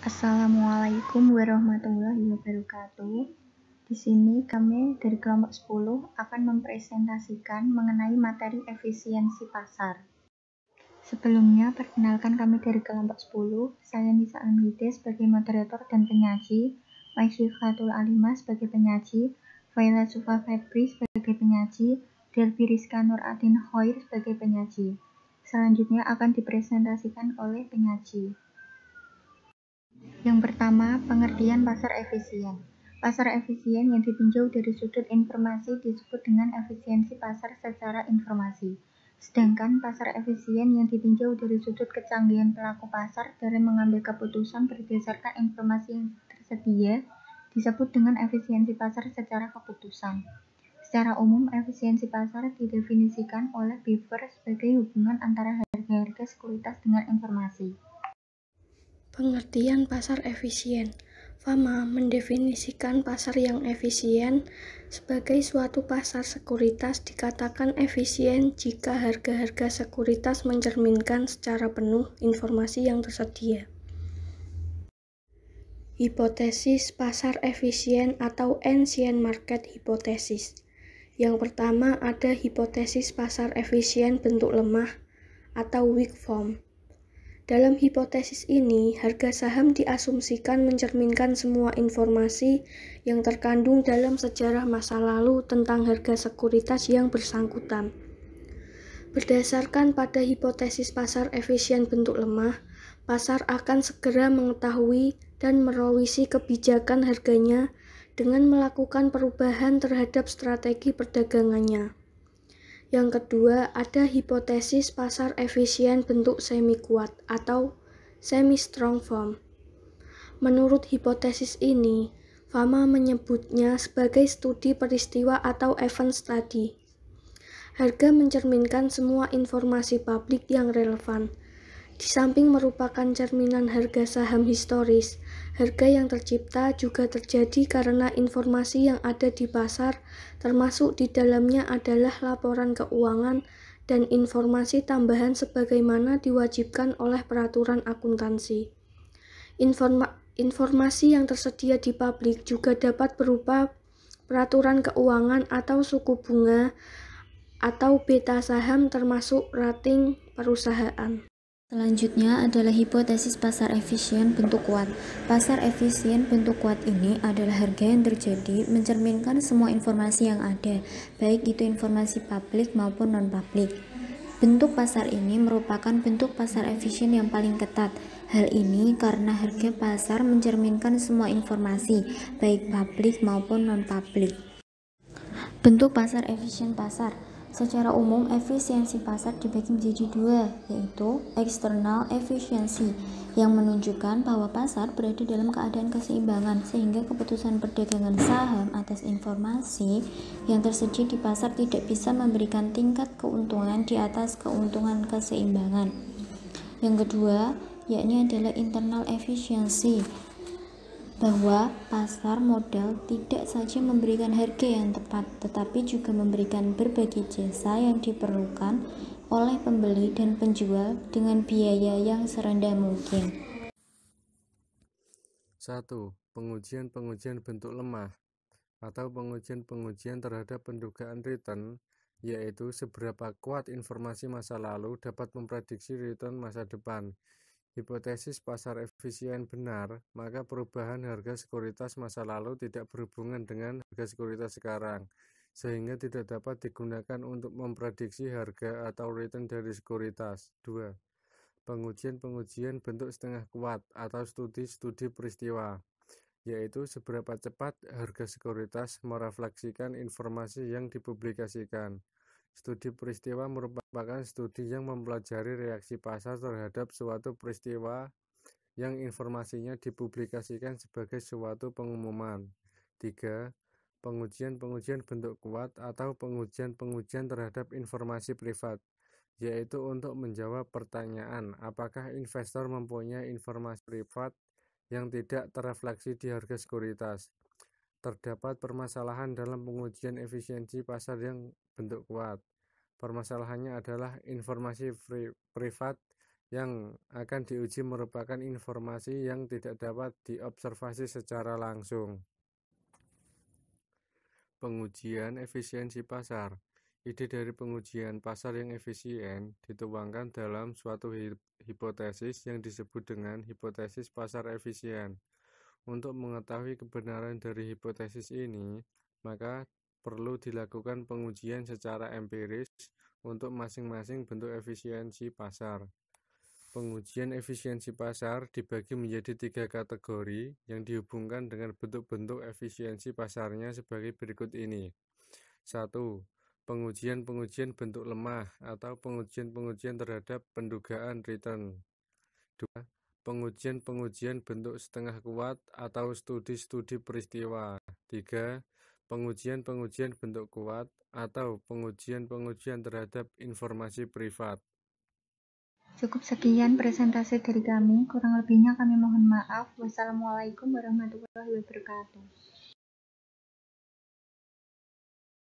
Assalamualaikum warahmatullahi wabarakatuh. Di sini kami dari kelompok 10 akan mempresentasikan mengenai materi efisiensi pasar. Sebelumnya, perkenalkan kami dari kelompok 10. Saya Nisa Anwide sebagai moderator dan penyaji, Maisyifatul Alimah sebagai penyaji, Faila Sufa Febri sebagai penyaji, Delvi Rizka Nur Adin Khoir sebagai penyaji. Selanjutnya akan dipresentasikan oleh penyaji. Yang pertama, pengertian pasar efisien. Pasar efisien yang ditinjau dari sudut informasi disebut dengan efisiensi pasar secara informasi. Sedangkan pasar efisien yang ditinjau dari sudut kecanggihan pelaku pasar dalam mengambil keputusan berdasarkan informasi yang tersedia disebut dengan efisiensi pasar secara keputusan. Secara umum, efisiensi pasar didefinisikan oleh Beaver sebagai hubungan antara harga-harga sekuritas dengan informasi. Pengertian pasar efisien. Fama mendefinisikan pasar yang efisien sebagai suatu pasar sekuritas dikatakan efisien jika harga-harga sekuritas mencerminkan secara penuh informasi yang tersedia. Hipotesis pasar efisien atau ancient market hypothesis. Yang pertama ada hipotesis pasar efisien bentuk lemah atau weak form. Dalam hipotesis ini, harga saham diasumsikan mencerminkan semua informasi yang terkandung dalam sejarah masa lalu tentang harga sekuritas yang bersangkutan. Berdasarkan pada hipotesis pasar efisien bentuk lemah, pasar akan segera mengetahui dan merevisi kebijakan harganya dengan melakukan perubahan terhadap strategi perdagangannya. Yang kedua, ada hipotesis pasar efisien bentuk semi-kuat atau semi-strong form. Menurut hipotesis ini, Fama menyebutnya sebagai studi peristiwa atau event study. Harga mencerminkan semua informasi publik yang relevan. Di samping merupakan cerminan harga saham historis, harga yang tercipta juga terjadi karena informasi yang ada di pasar, termasuk di dalamnya adalah laporan keuangan dan informasi tambahan sebagaimana diwajibkan oleh peraturan akuntansi. Informasi yang tersedia di publik juga dapat berupa peraturan keuangan atau suku bunga atau beta saham termasuk rating perusahaan. Selanjutnya adalah hipotesis pasar efisien bentuk kuat. Pasar efisien bentuk kuat ini adalah harga yang terjadi mencerminkan semua informasi yang ada, baik itu informasi publik maupun non-publik. Bentuk pasar ini merupakan bentuk pasar efisien yang paling ketat. Hal ini karena harga pasar mencerminkan semua informasi, baik publik maupun non-publik. Bentuk pasar efisien pasar. Secara umum, efisiensi pasar dibagi menjadi dua, yaitu external efficiency, yang menunjukkan bahwa pasar berada dalam keadaan keseimbangan, sehingga keputusan perdagangan saham atas informasi yang tersedia di pasar tidak bisa memberikan tingkat keuntungan di atas keuntungan keseimbangan. Yang kedua, yakni adalah internal efficiency, bahwa pasar modal tidak saja memberikan harga yang tepat, tetapi juga memberikan berbagai jasa yang diperlukan oleh pembeli dan penjual dengan biaya yang serendah mungkin. 1. Pengujian-pengujian bentuk lemah atau pengujian-pengujian terhadap pendugaan return, yaitu seberapa kuat informasi masa lalu dapat memprediksi return masa depan. Hipotesis pasar efisien benar, maka perubahan harga sekuritas masa lalu tidak berhubungan dengan harga sekuritas sekarang, sehingga tidak dapat digunakan untuk memprediksi harga atau return dari sekuritas. 2. Pengujian-pengujian bentuk setengah kuat atau studi-studi peristiwa, yaitu seberapa cepat harga sekuritas merefleksikan informasi yang dipublikasikan. Studi peristiwa merupakan studi yang mempelajari reaksi pasar terhadap suatu peristiwa yang informasinya dipublikasikan sebagai suatu pengumuman. 3. Pengujian-pengujian bentuk kuat atau pengujian-pengujian terhadap informasi privat, yaitu untuk menjawab pertanyaan apakah investor mempunyai informasi privat yang tidak terefleksi di harga sekuritas. Terdapat permasalahan dalam pengujian efisiensi pasar yang bentuk kuat. Permasalahannya adalah informasi privat yang akan diuji merupakan informasi yang tidak dapat diobservasi secara langsung. Pengujian efisiensi pasar. Ide dari pengujian pasar yang efisien dituangkan dalam suatu hipotesis yang disebut dengan hipotesis pasar efisien. Untuk mengetahui kebenaran dari hipotesis ini, maka perlu dilakukan pengujian secara empiris untuk masing-masing bentuk efisiensi pasar. Pengujian efisiensi pasar dibagi menjadi 3 kategori yang dihubungkan dengan bentuk-bentuk efisiensi pasarnya sebagai berikut ini. 1. Pengujian-pengujian bentuk lemah atau pengujian-pengujian terhadap pendugaan return. 2. Pengujian-pengujian bentuk setengah kuat atau studi-studi peristiwa. 3. Pengujian-pengujian bentuk kuat atau pengujian-pengujian terhadap informasi privat. Cukup sekian presentasi dari kami, kurang lebihnya kami mohon maaf. Wassalamualaikum warahmatullahi wabarakatuh.